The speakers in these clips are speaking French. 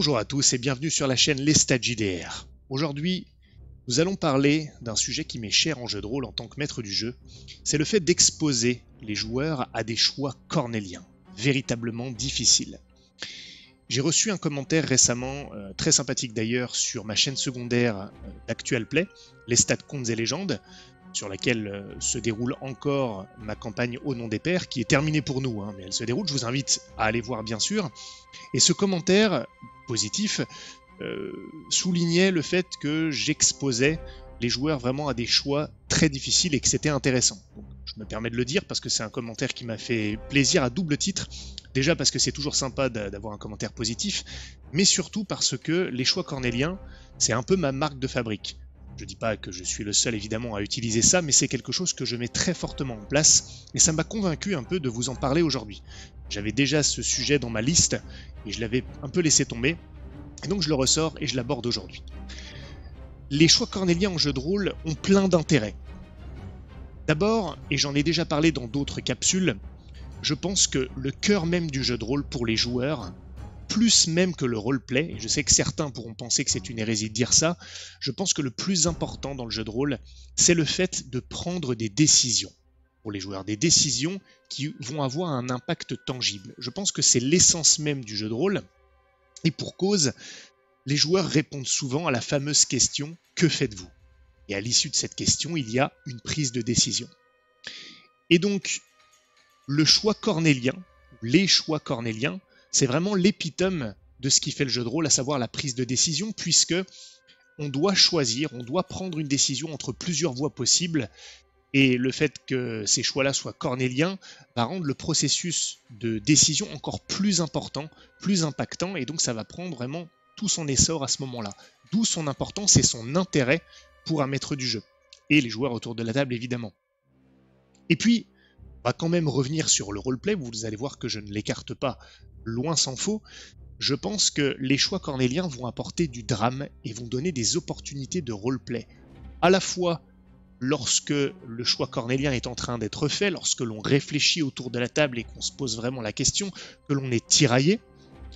Bonjour à tous et bienvenue sur la chaîne Les Stats JDR. Aujourd'hui, nous allons parler d'un sujet qui m'est cher en jeu de rôle en tant que maître du jeu. C'est le fait d'exposer les joueurs à des choix cornéliens, véritablement difficiles. J'ai reçu un commentaire récemment, très sympathique d'ailleurs, sur ma chaîne secondaire d'Actual Play, Les Stats Contes et Légendes, sur laquelle se déroule encore ma campagne Au nom des pères, qui est terminée pour nous, mais elle se déroule, je vous invite à aller voir bien sûr. Et ce commentaire positif soulignait le fait que j'exposais les joueurs vraiment à des choix très difficiles et que c'était intéressant. Donc, je me permets de le dire parce que c'est un commentaire qui m'a fait plaisir à double titre. Déjà parce que c'est toujours sympa d'avoir un commentaire positif, mais surtout parce que les choix cornéliens, c'est un peu ma marque de fabrique. Je ne dis pas que je suis le seul évidemment à utiliser ça, mais c'est quelque chose que je mets très fortement en place et ça m'a convaincu un peu de vous en parler aujourd'hui. J'avais déjà ce sujet dans ma liste et je l'avais un peu laissé tomber, et donc je le ressors et je l'aborde aujourd'hui. Les choix cornéliens en jeu de rôle ont plein d'intérêts. D'abord, et j'en ai déjà parlé dans d'autres capsules, je pense que le cœur même du jeu de rôle pour les joueurs, plus même que le roleplay, et je sais que certains pourront penser que c'est une hérésie de dire ça, je pense que le plus important dans le jeu de rôle, c'est le fait de prendre des décisions pour les joueurs, des décisions qui vont avoir un impact tangible. Je pense que c'est l'essence même du jeu de rôle, et pour cause, les joueurs répondent souvent à la fameuse question « Que faites-vous » Et à l'issue de cette question, il y a une prise de décision. Et donc, le choix cornélien, les choix cornéliens, c'est vraiment l'épitome de ce qui fait le jeu de rôle, à savoir la prise de décision, puisque on doit choisir, on doit prendre une décision entre plusieurs voies possibles, et le fait que ces choix-là soient cornéliens va rendre le processus de décision encore plus important, plus impactant, et donc ça va prendre vraiment tout son essor à ce moment-là. D'où son importance et son intérêt pour un maître du jeu, et les joueurs autour de la table évidemment. Et puis, on va quand même revenir sur le roleplay, vous allez voir que je ne l'écarte pas, loin s'en faut. Je pense que les choix cornéliens vont apporter du drame et vont donner des opportunités de roleplay. À la fois lorsque le choix cornélien est en train d'être fait, lorsque l'on réfléchit autour de la table et qu'on se pose vraiment la question, que l'on est tiraillé.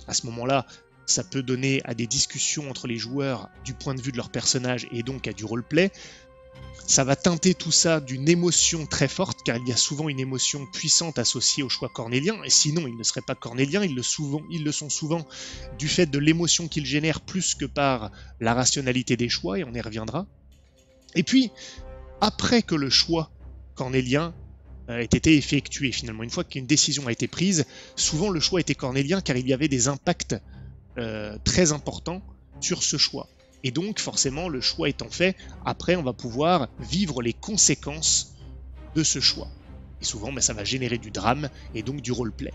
À ce moment-là, ça peut donner à des discussions entre les joueurs du point de vue de leur personnage et donc à du roleplay. Ça va teinter tout ça d'une émotion très forte, car il y a souvent une émotion puissante associée au choix cornélien, et sinon ils ne seraient pas cornéliens, ils le sont souvent du fait de l'émotion qu'ils génèrent plus que par la rationalité des choix, et on y reviendra. Et puis, après que le choix cornélien ait été effectué, finalement, une fois qu'une décision a été prise, souvent le choix était cornélien car il y avait des impacts très importants sur ce choix. Et donc, forcément, le choix étant fait, après, on va pouvoir vivre les conséquences de ce choix. Et souvent, ça va générer du drame et donc du roleplay.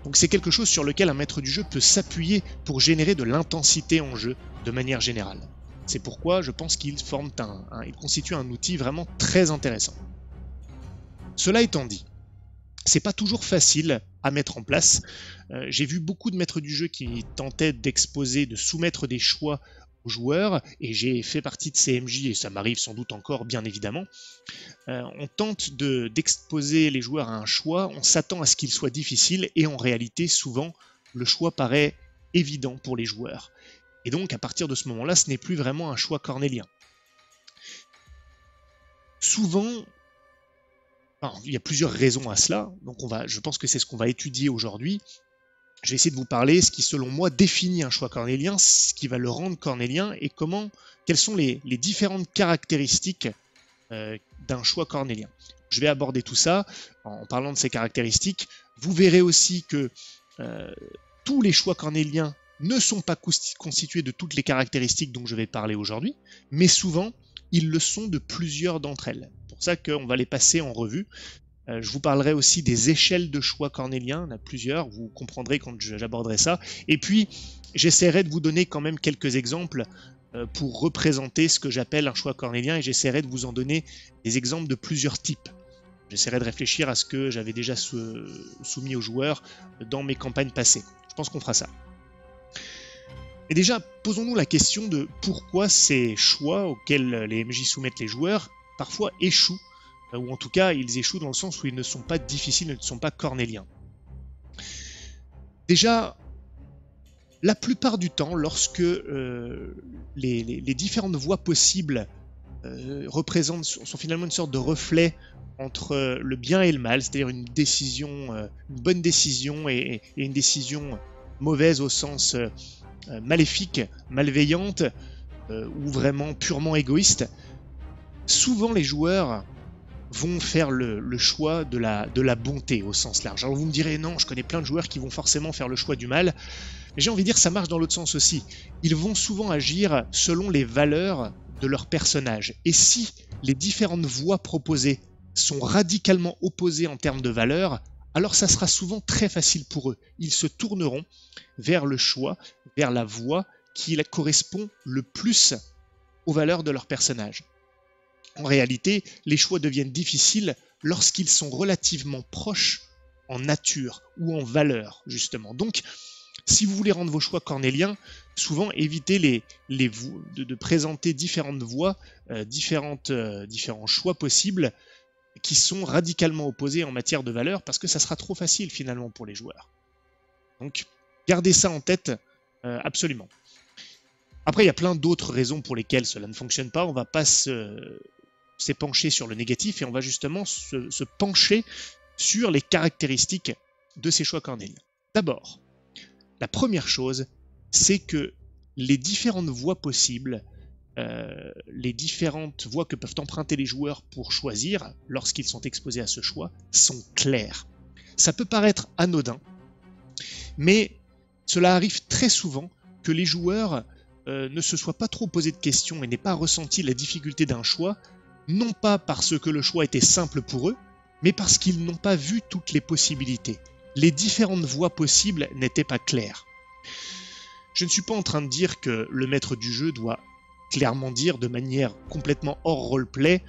Donc c'est quelque chose sur lequel un maître du jeu peut s'appuyer pour générer de l'intensité en jeu de manière générale. C'est pourquoi je pense qu'ils constituent un outil vraiment très intéressant. Cela étant dit, c'est pas toujours facile à mettre en place. J'ai vu beaucoup de maîtres du jeu qui tentaient d'exposer, de soumettre des choix aux joueurs, et j'ai fait partie de ces MJ, et ça m'arrive sans doute encore, bien évidemment. On tente d'exposer les joueurs à un choix, on s'attend à ce qu'il soit difficile, et en réalité, souvent, le choix paraît évident pour les joueurs. Et donc, à partir de ce moment-là, ce n'est plus vraiment un choix cornélien. Souvent, il y a plusieurs raisons à cela, donc je pense que c'est ce qu'on va étudier aujourd'hui. Je vais essayer de vous parler ce qui, selon moi, définit un choix cornélien, ce qui va le rendre cornélien, et quelles sont les différentes caractéristiques d'un choix cornélien. Je vais aborder tout ça en parlant de ces caractéristiques. Vous verrez aussi que tous les choix cornéliens ne sont pas constitués de toutes les caractéristiques dont je vais parler aujourd'hui, mais souvent, ils le sont de plusieurs d'entre elles. C'est pour ça qu'on va les passer en revue. Je vous parlerai aussi des échelles de choix cornéliens, il y en a plusieurs, vous comprendrez quand j'aborderai ça. Et puis, j'essaierai de vous donner quand même quelques exemples pour représenter ce que j'appelle un choix cornélien, et j'essaierai de vous en donner des exemples de plusieurs types. J'essaierai de réfléchir à ce que j'avais déjà soumis aux joueurs dans mes campagnes passées. Je pense qu'on fera ça. Et déjà, posons-nous la question de pourquoi ces choix auxquels les MJ soumettent les joueurs parfois échouent, ou en tout cas ils échouent dans le sens où ils ne sont pas difficiles, ils ne sont pas cornéliens. Déjà, La plupart du temps, lorsque les différentes voies possibles sont finalement une sorte de reflet entre le bien et le mal, c'est-à-dire une bonne décision et une décision mauvaise au sens maléfique, malveillante ou vraiment purement égoïste, souvent les joueurs vont faire le choix de la bonté au sens large. Alors vous me direz non, je connais plein de joueurs qui vont forcément faire le choix du mal, mais j'ai envie de dire ça marche dans l'autre sens aussi. Ils vont souvent agir selon les valeurs de leur personnage. Et si les différentes voies proposées sont radicalement opposées en termes de valeurs, alors ça sera souvent très facile pour eux. Ils se tourneront vers le choix, vers la voie qui correspond le plus aux valeurs de leur personnage. En réalité, les choix deviennent difficiles lorsqu'ils sont relativement proches en nature ou en valeur, justement. Donc, si vous voulez rendre vos choix cornéliens, souvent évitez de présenter différentes voies, différents choix possibles qui sont radicalement opposés en matière de valeur, parce que ça sera trop facile finalement pour les joueurs. Donc, gardez ça en tête absolument. Après, il y a plein d'autres raisons pour lesquelles cela ne fonctionne pas. On ne va pas s'épancher sur le négatif et on va justement se pencher sur les caractéristiques de ces choix cornéliens. D'abord, la première chose, c'est que les différentes voies possibles, les différentes voies que peuvent emprunter les joueurs pour choisir, lorsqu'ils sont exposés à ce choix, sont claires. Ça peut paraître anodin, mais cela arrive très souvent que les joueurs ne se soient pas trop posés de questions et n'aient pas ressenti la difficulté d'un choix, non pas parce que le choix était simple pour eux, mais parce qu'ils n'ont pas vu toutes les possibilités. Les différentes voies possibles n'étaient pas claires. Je ne suis pas en train de dire que le maître du jeu doit clairement dire de manière complètement hors roleplay,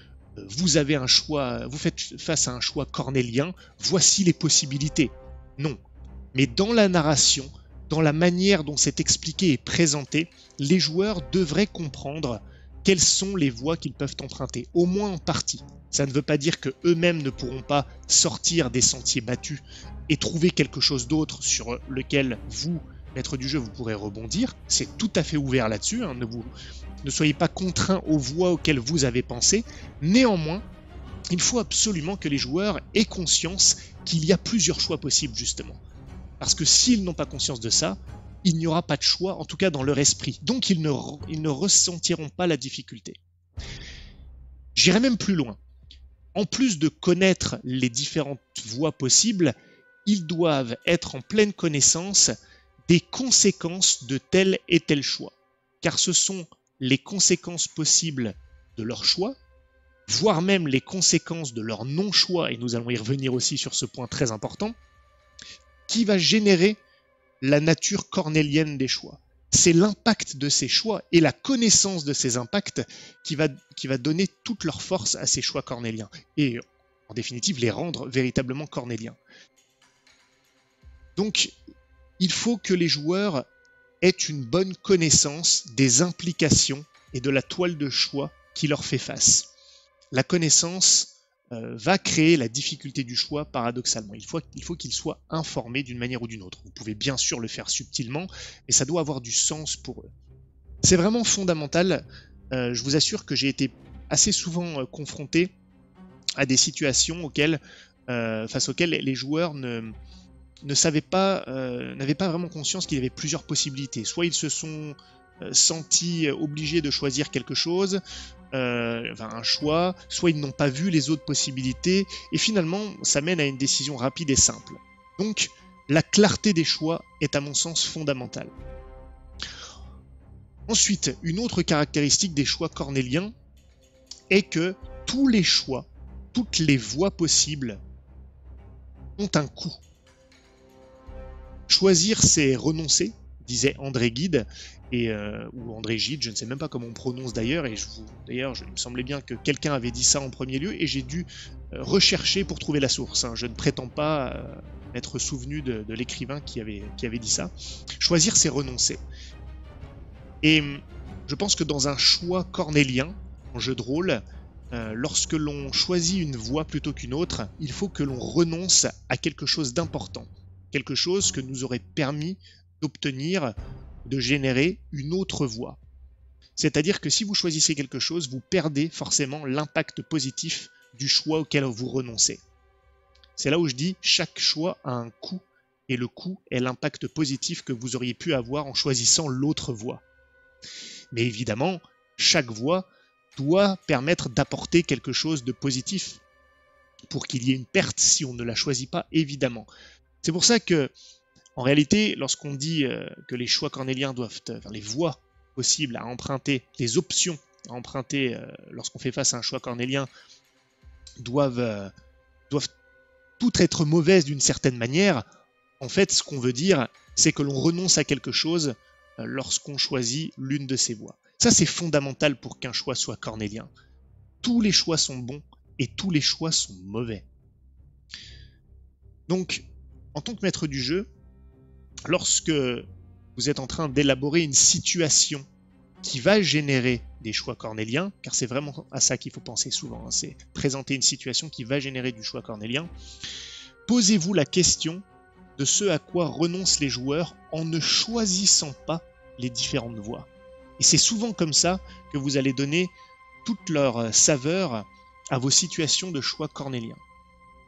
vous avez un choix, vous faites face à un choix cornélien, voici les possibilités. Non. Mais dans la narration, dans la manière dont c'est expliqué et présenté, les joueurs devraient comprendre quelles sont les voies qu'ils peuvent emprunter, au moins en partie. Ça ne veut pas dire qu'eux-mêmes ne pourront pas sortir des sentiers battus et trouver quelque chose d'autre sur lequel vous, maître du jeu, vous pourrez rebondir. C'est tout à fait ouvert là-dessus, hein. Ne soyez pas contraints aux voies auxquelles vous avez pensé. Néanmoins, il faut absolument que les joueurs aient conscience qu'il y a plusieurs choix possibles, justement. Parce que s'ils n'ont pas conscience de ça, il n'y aura pas de choix, en tout cas dans leur esprit. Donc ils ne ressentiront pas la difficulté. J'irai même plus loin. En plus de connaître les différentes voies possibles, ils doivent être en pleine connaissance des conséquences de tel et tel choix. Car ce sont les conséquences possibles de leur choix, voire même les conséquences de leur non-choix, et nous allons y revenir aussi sur ce point très important, qui va générer la nature cornélienne des choix. C'est l'impact de ces choix et la connaissance de ces impacts qui va donner toute leur force à ces choix cornéliens et en définitive les rendre véritablement cornéliens. Donc il faut que les joueurs aient une bonne connaissance des implications et de la toile de choix qui leur fait face. La connaissance va créer la difficulté du choix paradoxalement. Il faut qu'ils soient informés d'une manière ou d'une autre. Vous pouvez bien sûr le faire subtilement, mais ça doit avoir du sens pour eux. C'est vraiment fondamental. Je vous assure que j'ai été assez souvent confronté à des situations face auxquelles les joueurs n'avaient pas vraiment conscience qu'il y avait plusieurs possibilités. Soit ils se sont sentis obligés de choisir quelque chose, un choix, soit ils n'ont pas vu les autres possibilités, et finalement ça mène à une décision rapide et simple. Donc la clarté des choix est à mon sens fondamentale. Ensuite, une autre caractéristique des choix cornéliens est que tous les choix, toutes les voies possibles ont un coût. Choisir, c'est renoncer, disait André Gide, ou André Gide, je ne sais même pas comment on prononce d'ailleurs, et il me semblait bien que quelqu'un avait dit ça en premier lieu, et j'ai dû rechercher pour trouver la source. Je ne prétends pas m'être souvenu de l'écrivain qui avait dit ça. Choisir, c'est renoncer. Et je pense que dans un choix cornélien, en jeu de rôle, lorsque l'on choisit une voie plutôt qu'une autre, il faut que l'on renonce à quelque chose d'important, quelque chose que nous aurait permis d'obtenir, de générer une autre voie. C'est-à-dire que si vous choisissez quelque chose, vous perdez forcément l'impact positif du choix auquel vous renoncez. C'est là où je dis chaque choix a un coût, et le coût est l'impact positif que vous auriez pu avoir en choisissant l'autre voie. Mais évidemment, chaque voie doit permettre d'apporter quelque chose de positif pour qu'il y ait une perte si on ne la choisit pas, évidemment. C'est pour ça que, en réalité, lorsqu'on dit que les choix cornéliens doivent, les voies possibles à emprunter, les options à emprunter lorsqu'on fait face à un choix cornélien doivent toutes être mauvaises d'une certaine manière, en fait, ce qu'on veut dire, c'est que l'on renonce à quelque chose lorsqu'on choisit l'une de ces voies. Ça, c'est fondamental pour qu'un choix soit cornélien. Tous les choix sont bons et tous les choix sont mauvais. Donc, en tant que maître du jeu, lorsque vous êtes en train d'élaborer une situation qui va générer des choix cornéliens, car c'est vraiment à ça qu'il faut penser souvent, hein, c'est présenter une situation qui va générer du choix cornélien, posez-vous la question de ce à quoi renoncent les joueurs en ne choisissant pas les différentes voies. Et c'est souvent comme ça que vous allez donner toute leur saveur à vos situations de choix cornéliens.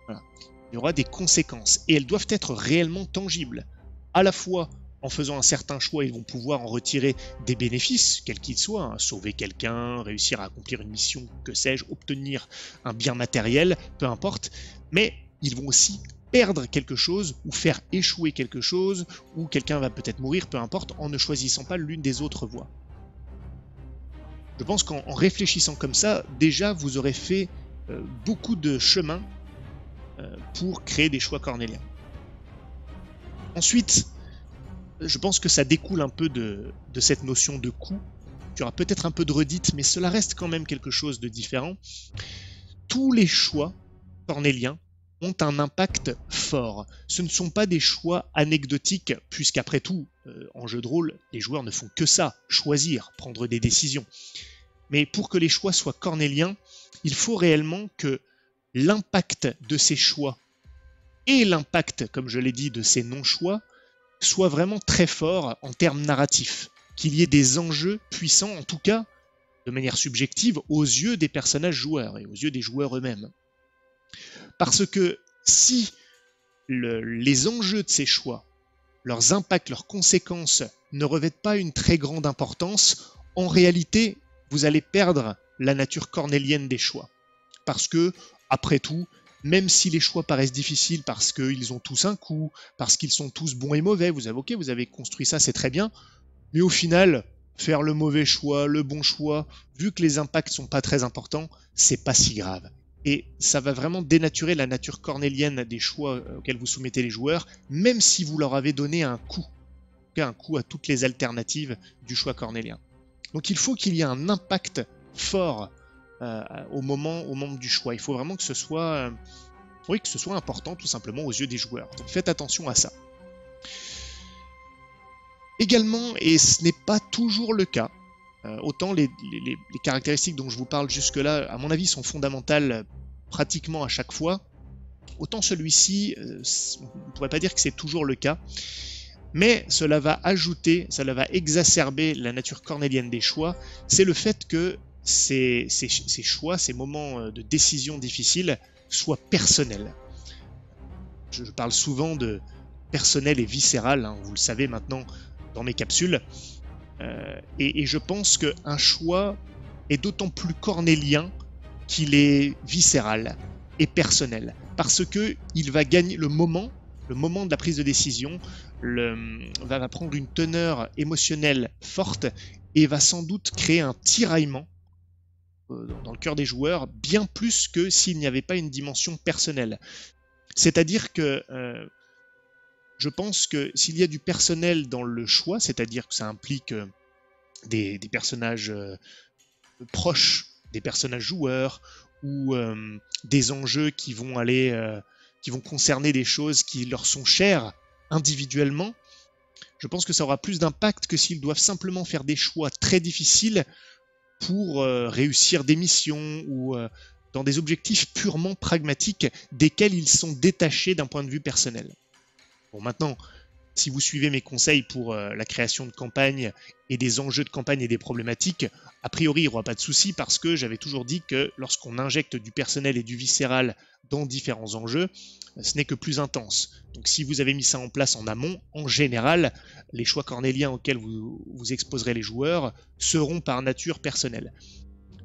Voilà. Il y aura des conséquences, et elles doivent être réellement tangibles. À la fois, en faisant un certain choix, ils vont pouvoir en retirer des bénéfices, quels qu'ils soient, hein, sauver quelqu'un, réussir à accomplir une mission, que sais-je, obtenir un bien matériel, peu importe, mais ils vont aussi perdre quelque chose, ou faire échouer quelque chose, ou quelqu'un va peut-être mourir, peu importe, en ne choisissant pas l'une des autres voies. Je pense qu'en réfléchissant comme ça, déjà vous aurez fait beaucoup de chemin pour créer des choix cornéliens. Ensuite, je pense que ça découle un peu de cette notion de coût. Il y aura peut-être un peu de redite, mais cela reste quand même quelque chose de différent. Tous les choix cornéliens ont un impact fort. Ce ne sont pas des choix anecdotiques, puisqu'après tout, en jeu de rôle, les joueurs ne font que ça, choisir, prendre des décisions. Mais pour que les choix soient cornéliens, il faut réellement que l'impact de ces choix et l'impact, comme je l'ai dit, de ces non-choix soit vraiment très fort en termes narratifs, qu'il y ait des enjeux puissants, en tout cas, de manière subjective, aux yeux des personnages joueurs et aux yeux des joueurs eux-mêmes. Parce que si les enjeux de ces choix, leurs impacts, leurs conséquences ne revêtent pas une très grande importance, en réalité, vous allez perdre la nature cornélienne des choix. Parce que, après tout, même si les choix paraissent difficiles parce qu'ils ont tous un coût, parce qu'ils sont tous bons et mauvais, vous avez construit ça, c'est très bien, mais au final, faire le mauvais choix, le bon choix, vu que les impacts sont pas très importants, c'est pas si grave. Et ça va vraiment dénaturer la nature cornélienne des choix auxquels vous soumettez les joueurs, même si vous leur avez donné un coût à toutes les alternatives du choix cornélien. Donc il faut qu'il y ait un impact fort au moment du choix. Il faut vraiment que ce soit important tout simplement aux yeux des joueurs. Donc faites attention à ça. Également, et ce n'est pas toujours le cas, autant les caractéristiques dont je vous parle jusque-là, à mon avis, sont fondamentales pratiquement à chaque fois, autant celui-ci, on ne pourrait pas dire que c'est toujours le cas, mais cela va exacerber la nature cornélienne des choix, c'est le fait que ces choix, ces moments de décision difficiles soient personnels. Je parle souvent de personnel et viscéral, hein, vous le savez maintenant dans mes capsules, et je pense qu'un choix est d'autant plus cornélien qu'il est viscéral et personnel, parce qu'il va gagner le moment de la prise de décision, va prendre une teneur émotionnelle forte et va sans doute créer un tiraillement dans le cœur des joueurs, bien plus que s'il n'y avait pas une dimension personnelle. C'est-à-dire que je pense que s'il y a du personnel dans le choix, c'est-à-dire que ça implique des personnages proches, des personnages joueurs, ou des enjeux qui vont concerner des choses qui leur sont chères individuellement, je pense que ça aura plus d'impact que s'ils doivent simplement faire des choix très difficiles pour réussir des missions ou dans des objectifs purement pragmatiques desquels ils sont détachés d'un point de vue personnel. Bon, maintenant, si vous suivez mes conseils pour la création de campagne et des enjeux de campagne et des problématiques, a priori il n'y aura pas de souci parce que j'avais toujours dit que lorsqu'on injecte du personnel et du viscéral dans différents enjeux, ce n'est que plus intense. Donc si vous avez mis ça en place en amont, en général, les choix cornéliens auxquels vous exposerez les joueurs seront par nature personnels.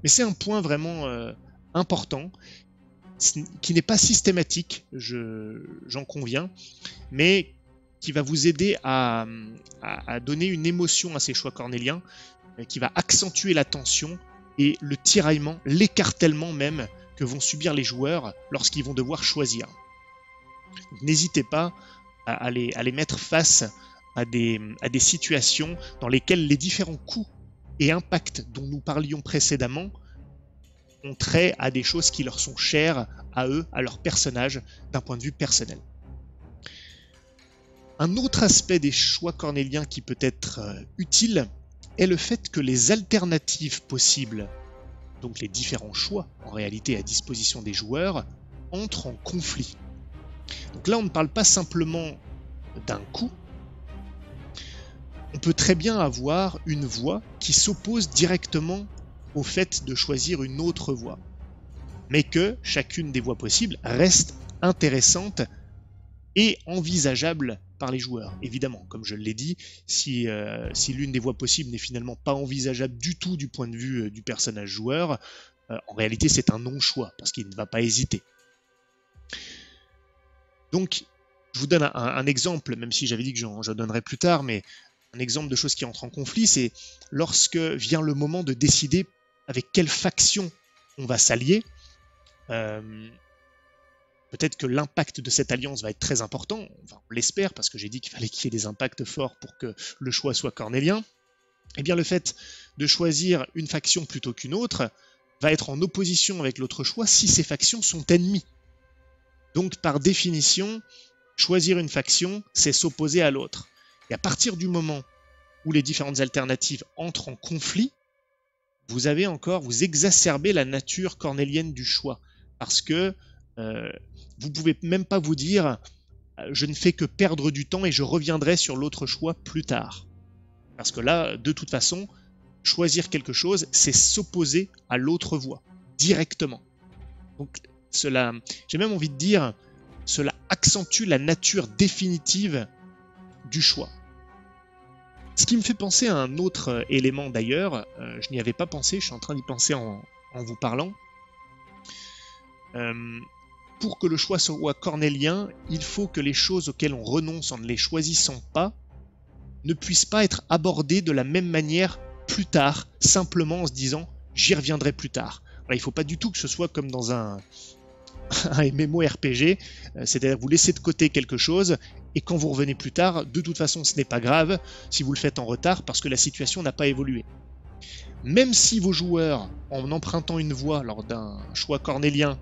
Mais c'est un point vraiment important, qui n'est pas systématique, j'en conviens, mais qui va vous aider à donner une émotion à ces choix cornéliens, qui va accentuer la tension et le tiraillement, l'écartèlement même que vont subir les joueurs lorsqu'ils vont devoir choisir. N'hésitez pas à les mettre face à des situations dans lesquelles les différents coûts et impacts dont nous parlions précédemment ont trait à des choses qui leur sont chères à eux, à leur personnage, d'un point de vue personnel. Un autre aspect des choix cornéliens qui peut être utile est le fait que les alternatives possibles, donc les différents choix en réalité à disposition des joueurs, entrent en conflit. Donc là, on ne parle pas simplement d'un coup. On peut très bien avoir une voie qui s'oppose directement au fait de choisir une autre voie, mais que chacune des voies possibles reste intéressante et envisageable par les joueurs. Évidemment, comme je l'ai dit, si l'une des voies possibles n'est finalement pas envisageable du tout du point de vue du personnage joueur, en réalité c'est un non-choix, parce qu'il ne va pas hésiter. Donc, je vous donne un exemple, même si j'avais dit que j'en donnerai plus tard, mais un exemple de choses qui entrent en conflit, c'est lorsque vient le moment de décider avec quelle faction on va s'allier. Peut-être que l'impact de cette alliance va être très important, enfin, on l'espère, parce que j'ai dit qu'il fallait qu'il y ait des impacts forts pour que le choix soit cornélien. Eh bien, le fait de choisir une faction plutôt qu'une autre va être en opposition avec l'autre choix si ces factions sont ennemies. Donc, par définition, choisir une faction, c'est s'opposer à l'autre. Et à partir du moment où les différentes alternatives entrent en conflit, vous exacerbez la nature cornélienne du choix. Parce que vous ne pouvez même pas vous dire je ne fais que perdre du temps et je reviendrai sur l'autre choix plus tard. Parce que là, de toute façon, choisir quelque chose, c'est s'opposer à l'autre voie, directement. Donc, j'ai même envie de dire, cela accentue la nature définitive du choix. Ce qui me fait penser à un autre élément d'ailleurs, je n'y avais pas pensé, je suis en train d'y penser en vous parlant. Pour que le choix soit cornélien, il faut que les choses auxquelles on renonce en ne les choisissant pas ne puissent pas être abordées de la même manière plus tard, simplement en se disant « j'y reviendrai plus tard ». Il ne faut pas du tout que ce soit comme dans un MMORPG, c'est-à-dire vous laissez de côté quelque chose et quand vous revenez plus tard, de toute façon ce n'est pas grave si vous le faites en retard parce que la situation n'a pas évolué. Même si vos joueurs, en empruntant une voie lors d'un choix cornélien,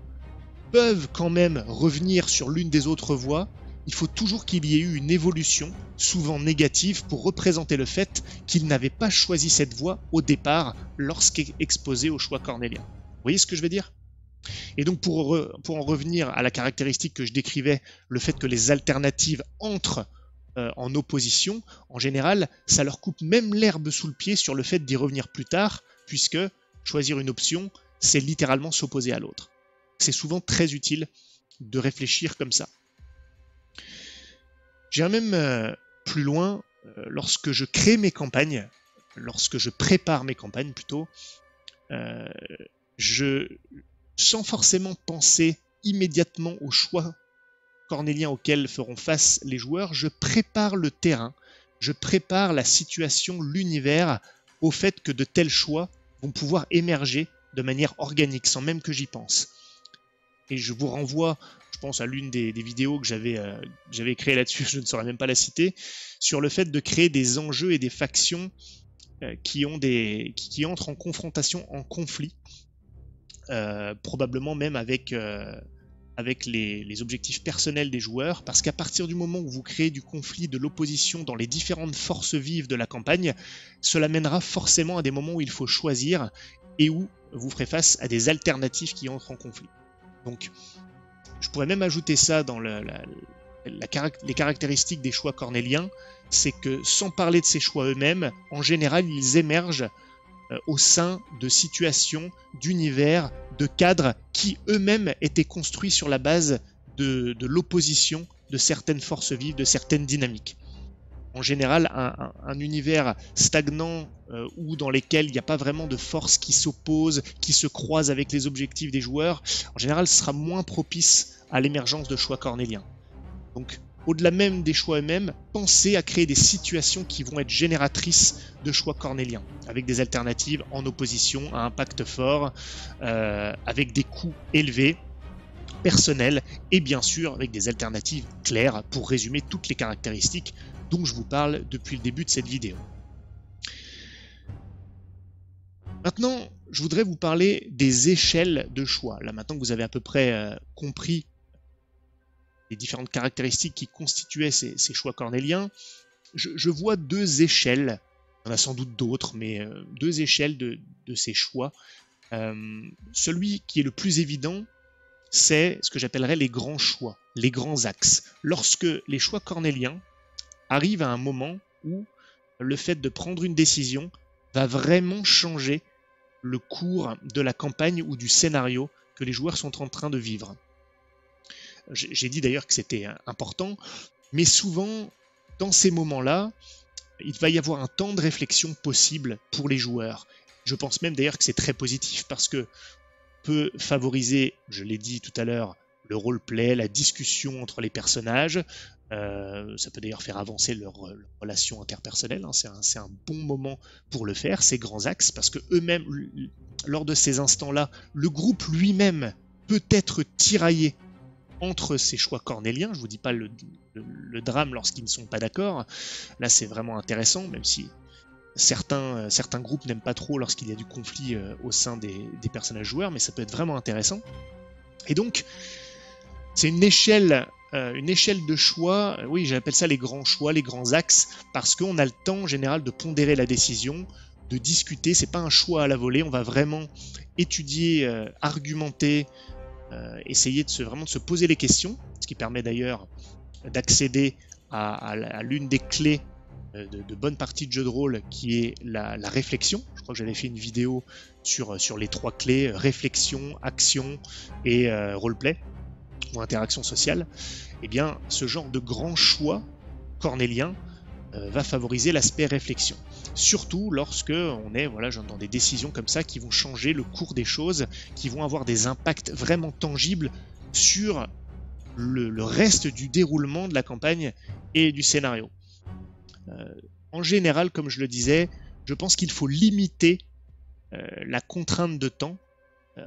peuvent quand même revenir sur l'une des autres voies, il faut toujours qu'il y ait eu une évolution, souvent négative, pour représenter le fait qu'ils n'avaient pas choisi cette voie au départ lorsqu'exposé au choix cornélien. Vous voyez ce que je veux dire ? Et donc pour en revenir à la caractéristique que je décrivais, le fait que les alternatives entrent en opposition, en général, ça leur coupe même l'herbe sous le pied sur le fait d'y revenir plus tard, puisque choisir une option, c'est littéralement s'opposer à l'autre. C'est souvent très utile de réfléchir comme ça. J'irai même plus loin, lorsque je crée mes campagnes, lorsque je prépare mes campagnes plutôt, sans forcément penser immédiatement aux choix cornéliens auxquels feront face les joueurs, je prépare le terrain, je prépare la situation, l'univers, au fait que de tels choix vont pouvoir émerger de manière organique, sans même que j'y pense. Et je vous renvoie, je pense à l'une des vidéos que j'avais créées là-dessus, je ne saurais même pas la citer, sur le fait de créer des enjeux et des factions qui entrent en confrontation, en conflit, probablement même avec les objectifs personnels des joueurs, parce qu'à partir du moment où vous créez du conflit, de l'opposition dans les différentes forces vives de la campagne, cela mènera forcément à des moments où il faut choisir et où vous ferez face à des alternatives qui entrent en conflit. Donc, je pourrais même ajouter ça dans la les caractéristiques des choix cornéliens, c'est que sans parler de ces choix eux-mêmes, en général, ils émergent au sein de situations, d'univers, de cadres qui eux-mêmes étaient construits sur la base de l'opposition de certaines forces vives, de certaines dynamiques. En général, un univers stagnant ou dans lesquels il n'y a pas vraiment de forces qui s'opposent, qui se croisent avec les objectifs des joueurs, en général, sera moins propice à l'émergence de choix cornéliens. Donc, au-delà même des choix eux-mêmes, pensez à créer des situations qui vont être génératrices de choix cornéliens, avec des alternatives en opposition à impact fort, avec des coûts élevés, personnels, et bien sûr avec des alternatives claires pour résumer toutes les caractéristiques dont je vous parle depuis le début de cette vidéo. Maintenant, je voudrais vous parler des échelles de choix. Là, maintenant que vous avez à peu près compris les différentes caractéristiques qui constituaient ces choix cornéliens, je vois deux échelles, il y en a sans doute d'autres, mais deux échelles de ces choix. Celui qui est le plus évident, c'est ce que j'appellerais les grands choix, les grands axes. Lorsque les choix cornéliens arrivent à un moment où le fait de prendre une décision va vraiment changer le cours de la campagne ou du scénario que les joueurs sont en train de vivre. J'ai dit d'ailleurs que c'était important, mais souvent, dans ces moments-là, il va y avoir un temps de réflexion possible pour les joueurs. Je pense même d'ailleurs que c'est très positif parce que peut favoriser, je l'ai dit tout à l'heure, le roleplay, la discussion entre les personnages. Ça peut d'ailleurs faire avancer leur relation interpersonnelle. Hein. C'est un bon moment pour le faire, ces grands axes, parce que eux-mêmes, lors de ces instants-là, le groupe lui-même peut être tiraillé entre ces choix cornéliens. Je ne vous dis pas le drame lorsqu'ils ne sont pas d'accord. Là, c'est vraiment intéressant, même si certains groupes n'aiment pas trop lorsqu'il y a du conflit au sein des personnages joueurs, mais ça peut être vraiment intéressant. Et donc, c'est une échelle de choix, oui, j'appelle ça les grands choix, les grands axes, parce qu'on a le temps en général de pondérer la décision, de discuter. C'est pas un choix à la volée, on va vraiment étudier, argumenter, essayer vraiment de se poser les questions, ce qui permet d'ailleurs d'accéder à l'une des clés de bonne partie de jeu de rôle, qui est la réflexion. Je crois que j'avais fait une vidéo sur les trois clés, réflexion, action et roleplay, ou interaction sociale. Eh bien, ce genre de grand choix cornélien va favoriser l'aspect réflexion. Surtout lorsque on est dans des décisions comme ça qui vont changer le cours des choses, qui vont avoir des impacts vraiment tangibles sur le reste du déroulement de la campagne et du scénario. En général, comme je le disais, je pense qu'il faut limiter la contrainte de temps.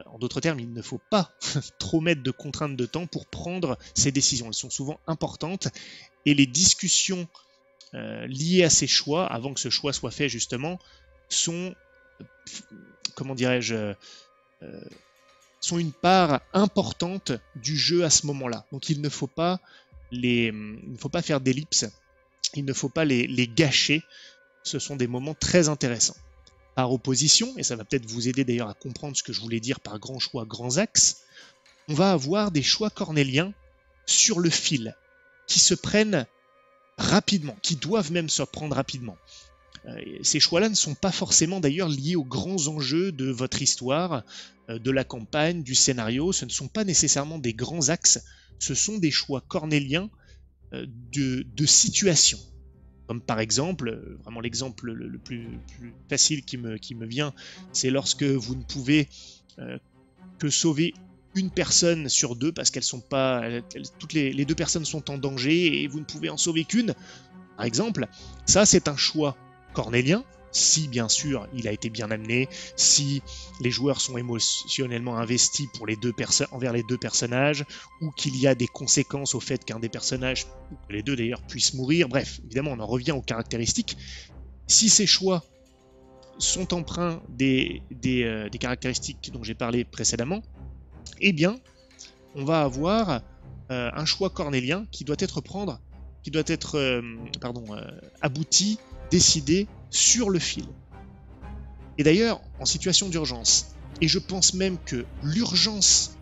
En d'autres termes, il ne faut pas trop mettre de contraintes de temps pour prendre ces décisions. Elles sont souvent importantes et les discussions liées à ces choix, avant que ce choix soit fait justement, sont, comment dirais-je, sont une part importante du jeu à ce moment-là. Donc il ne faut pas faire d'ellipse, il ne faut pas les gâcher. Ce sont des moments très intéressants. Par opposition, et ça va peut-être vous aider d'ailleurs à comprendre ce que je voulais dire par grands choix, grands axes, on va avoir des choix cornéliens sur le fil, qui se prennent rapidement, qui doivent même se prendre rapidement. Ces choix-là ne sont pas forcément d'ailleurs liés aux grands enjeux de votre histoire, de la campagne, du scénario. Ce ne sont pas nécessairement des grands axes, ce sont des choix cornéliens de situation. Comme par exemple, vraiment l'exemple le plus facile qui me vient, c'est lorsque vous ne pouvez que sauver une personne sur deux, parce qu'elles sont pas, toutes les deux personnes sont en danger et vous ne pouvez en sauver qu'une, par exemple. Ça, c'est un choix cornélien, si bien sûr il a été bien amené, si les joueurs sont émotionnellement investis envers les deux personnages, ou qu'il y a des conséquences au fait qu'un des personnages, ou que les deux d'ailleurs, puissent mourir. Bref, évidemment on en revient aux caractéristiques. Si ces choix sont empreints des caractéristiques dont j'ai parlé précédemment, eh bien on va avoir un choix cornélien qui doit être abouti, décidé sur le fil. Et d'ailleurs, en situation d'urgence, et je pense même que l'urgence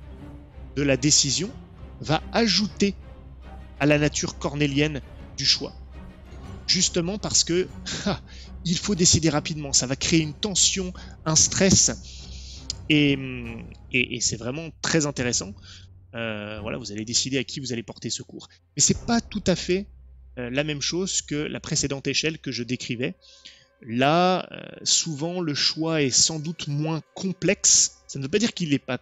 de la décision va ajouter à la nature cornélienne du choix. Justement parce que il faut décider rapidement, ça va créer une tension, un stress, et c'est vraiment très intéressant. Voilà, vous allez décider à qui vous allez porter secours. Mais c'est pas tout à fait la même chose que la précédente échelle que je décrivais. Là, souvent, le choix est sans doute moins complexe. Ça ne veut pas dire qu'il n'est pas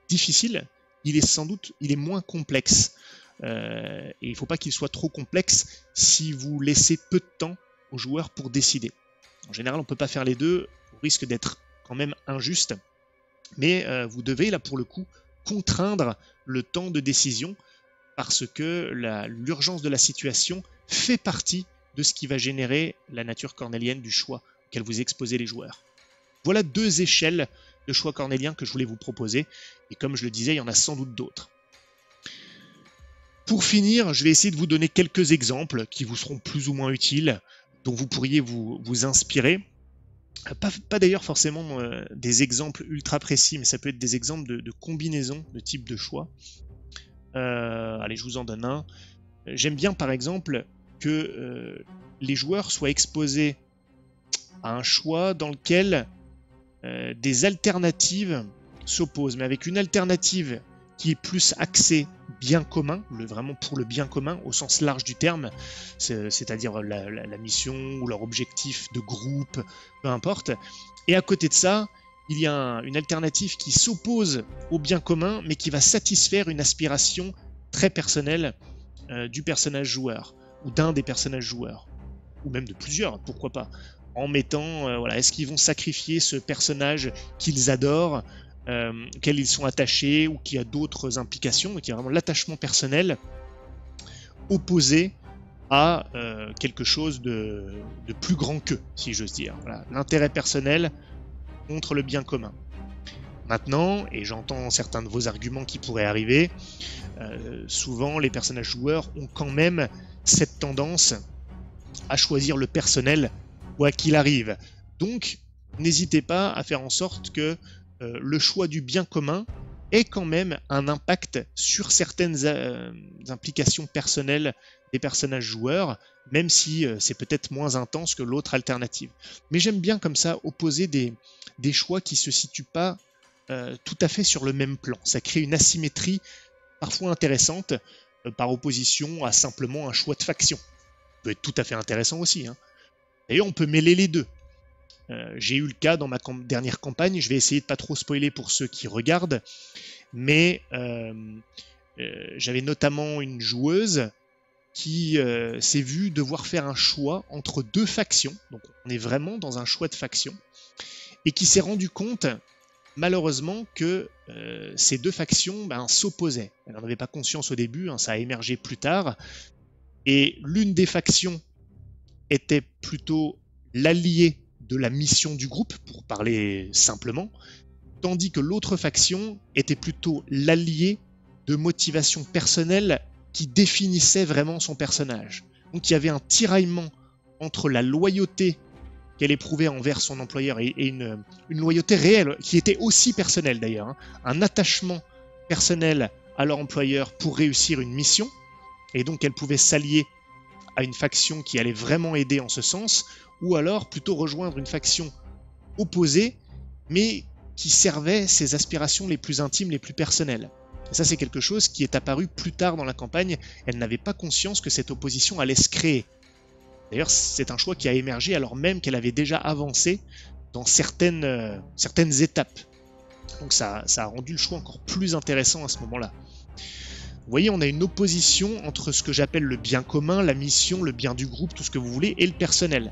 difficile, il est moins complexe. Et il ne faut pas qu'il soit trop complexe si vous laissez peu de temps aux joueurs pour décider. En général, on ne peut pas faire les deux, au risque d'être quand même injuste. Mais vous devez, là pour le coup, contraindre le temps de décision parce que l'urgence de la situation fait partie de ce qui va générer la nature cornélienne du choix auquel vous exposez les joueurs. Voilà 2 échelles de choix cornélien que je voulais vous proposer, et comme je le disais, il y en a sans doute d'autres. Pour finir, je vais essayer de vous donner quelques exemples qui vous seront plus ou moins utiles, dont vous pourriez vous inspirer. Pas d'ailleurs forcément des exemples ultra précis, mais ça peut être des exemples de combinaisons de types de choix. Allez, je vous en donne un. J'aime bien par exemple que les joueurs soient exposés à un choix dans lequel des alternatives s'opposent, mais avec une alternative qui est plus axée bien commun, vraiment pour le bien commun au sens large du terme, c'est-à-dire la mission ou leur objectif de groupe, peu importe. Et à côté de ça, il y a une alternative qui s'oppose au bien commun, mais qui va satisfaire une aspiration très personnelle du personnage joueur, ou d'un des personnages joueurs, ou même de plusieurs, pourquoi pas, en mettant, voilà, est-ce qu'ils vont sacrifier ce personnage qu'ils adorent, auquel ils sont attachés, ou qui a d'autres implications, et qui a vraiment l'attachement personnel opposé à quelque chose de plus grand qu'eux, si j'ose dire. Voilà, l'intérêt personnel contre le bien commun. Maintenant, et j'entends certains de vos arguments qui pourraient arriver, souvent les personnages joueurs ont quand même cette tendance à choisir le personnel quoi qu'il arrive. Donc, n'hésitez pas à faire en sorte que le choix du bien commun ait quand même un impact sur certaines implications personnelles des personnages joueurs, même si c'est peut-être moins intense que l'autre alternative. Mais j'aime bien comme ça opposer des choix qui ne se situent pas tout à fait sur le même plan. Ça crée une asymétrie parfois intéressante par opposition à simplement un choix de faction. Ça peut être tout à fait intéressant aussi. D'ailleurs, on peut mêler les deux. J'ai eu le cas dans ma dernière campagne, je vais essayer de pas trop spoiler pour ceux qui regardent, mais j'avais notamment une joueuse qui s'est vue devoir faire un choix entre 2 factions, donc on est vraiment dans un choix de faction, et qui s'est rendu compte malheureusement que ces 2 factions s'opposaient. Elle n'en avait pas conscience au début, ça a émergé plus tard, et l'une des factions était plutôt l'allié de la mission du groupe, pour parler simplement, tandis que l'autre faction était plutôt l'allié de motivation personnelle qui définissait vraiment son personnage. Donc il y avait un tiraillement entre la loyauté qu'elle éprouvait envers son employeur et une loyauté réelle, qui était aussi personnelle d'ailleurs, un attachement personnel à leur employeur pour réussir une mission, et donc elle pouvait s'allier à une faction qui allait vraiment aider en ce sens, ou alors plutôt rejoindre une faction opposée, mais qui servait ses aspirations les plus intimes, les plus personnelles. Et ça, c'est quelque chose qui est apparu plus tard dans la campagne. Elle n'avait pas conscience que cette opposition allait se créer. D'ailleurs, c'est un choix qui a émergé alors même qu'elle avait déjà avancé dans certaines étapes. Donc ça a rendu le choix encore plus intéressant à ce moment-là. Vous voyez, on a une opposition entre ce que j'appelle le bien commun, la mission, le bien du groupe, tout ce que vous voulez, et le personnel.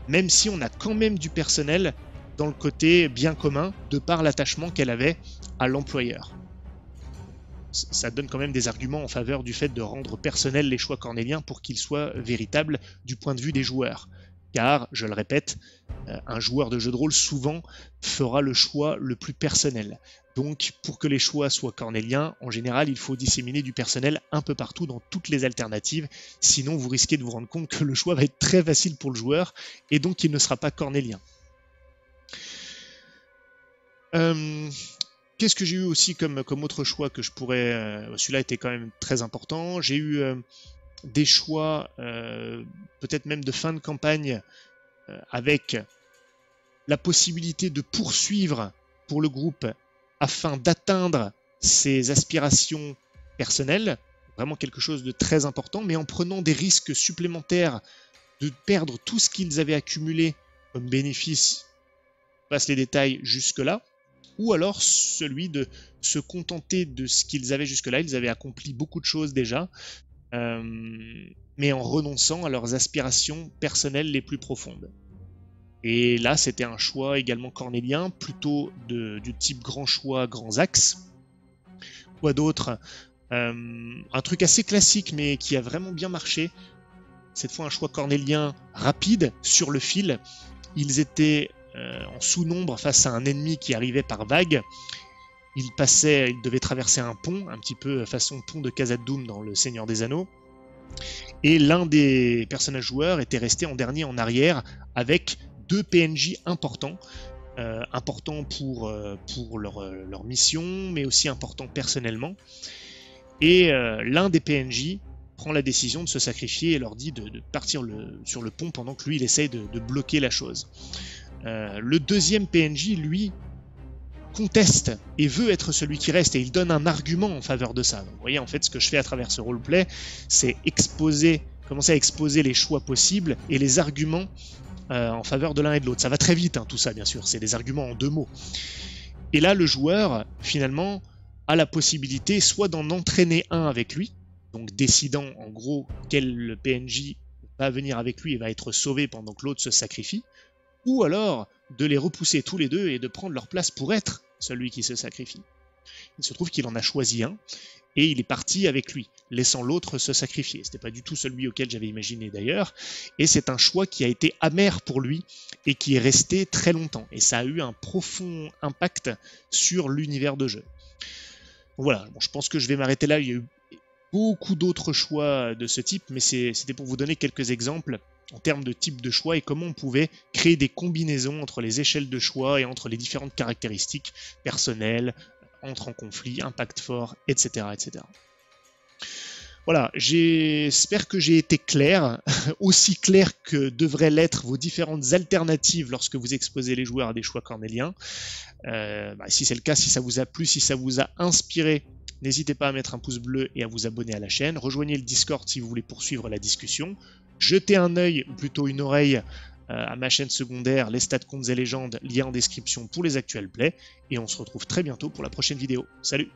Même si on a quand même du personnel dans le côté bien commun, de par l'attachement qu'elle avait à l'employeur. Ça donne quand même des arguments en faveur du fait de rendre personnels les choix cornéliens pour qu'ils soient véritables du point de vue des joueurs. Car, je le répète, un joueur de jeu de rôle souvent fera le choix le plus personnel. Donc, pour que les choix soient cornéliens, en général, il faut disséminer du personnel un peu partout dans toutes les alternatives. Sinon, vous risquez de vous rendre compte que le choix va être très facile pour le joueur et donc il ne sera pas cornélien. Qu'est-ce que j'ai eu aussi comme autre choix que je pourrais... celui-là était quand même très important. J'ai eu des choix, peut-être même de fin de campagne, avec la possibilité de poursuivre pour le groupe afin d'atteindre ses aspirations personnelles. Vraiment quelque chose de très important, mais en prenant des risques supplémentaires de perdre tout ce qu'ils avaient accumulé comme bénéfice. Je passe les détails jusque-là. Ou alors celui de se contenter de ce qu'ils avaient jusque-là. Ils avaient accompli beaucoup de choses déjà, mais en renonçant à leurs aspirations personnelles les plus profondes. Et là, c'était un choix également cornélien, plutôt du type grand choix, grands axes. Quoi d'autre? Un truc assez classique, mais qui a vraiment bien marché. Cette fois, un choix cornélien rapide, sur le fil. Ils étaient en sous-nombre face à un ennemi qui arrivait par vague. Ils devaient traverser un pont, un petit peu façon pont de Khazad-dûm dans Le Seigneur des Anneaux. Et l'un des personnages joueurs était resté en dernier en arrière avec 2 PNJ importants. Importants pour leur mission, mais aussi importants personnellement. Et l'un des PNJ prend la décision de se sacrifier et leur dit de partir sur le pont pendant que lui, il essaye de bloquer la chose. Le deuxième PNJ, lui, conteste et veut être celui qui reste, et il donne un argument en faveur de ça. Donc, vous voyez, en fait, ce que je fais à travers ce roleplay, c'est commencer à exposer les choix possibles et les arguments en faveur de l'un et de l'autre. Ça va très vite, hein, tout ça, bien sûr, c'est des arguments en 2 mots. Et là, le joueur, finalement, a la possibilité soit d'en entraîner un avec lui, donc décidant en gros quel PNJ va venir avec lui et va être sauvé pendant que l'autre se sacrifie, ou alors de les repousser tous les deux et de prendre leur place pour être celui qui se sacrifie. Il se trouve qu'il en a choisi un, et il est parti avec lui, laissant l'autre se sacrifier. C'était pas du tout celui auquel j'avais imaginé d'ailleurs, et c'est un choix qui a été amer pour lui, et qui est resté très longtemps, et ça a eu un profond impact sur l'univers de jeu. Voilà, bon, je pense que je vais m'arrêter là. Il y a eu beaucoup d'autres choix de ce type, mais c'était pour vous donner quelques exemples en termes de type de choix et comment on pouvait créer des combinaisons entre les échelles de choix et entre les différentes caractéristiques personnelles, entre en conflit, impact fort, etc. etc. Voilà, j'espère que j'ai été clair, aussi clair que devraient l'être vos différentes alternatives lorsque vous exposez les joueurs à des choix cornéliens. Si c'est le cas, si ça vous a plu, si ça vous a inspiré, n'hésitez pas à mettre un pouce bleu et à vous abonner à la chaîne. Rejoignez le Discord si vous voulez poursuivre la discussion. Jetez un œil, ou plutôt une oreille, à ma chaîne secondaire, les stats, contes et légendes, lien en description pour les actuels plays. Et on se retrouve très bientôt pour la prochaine vidéo. Salut!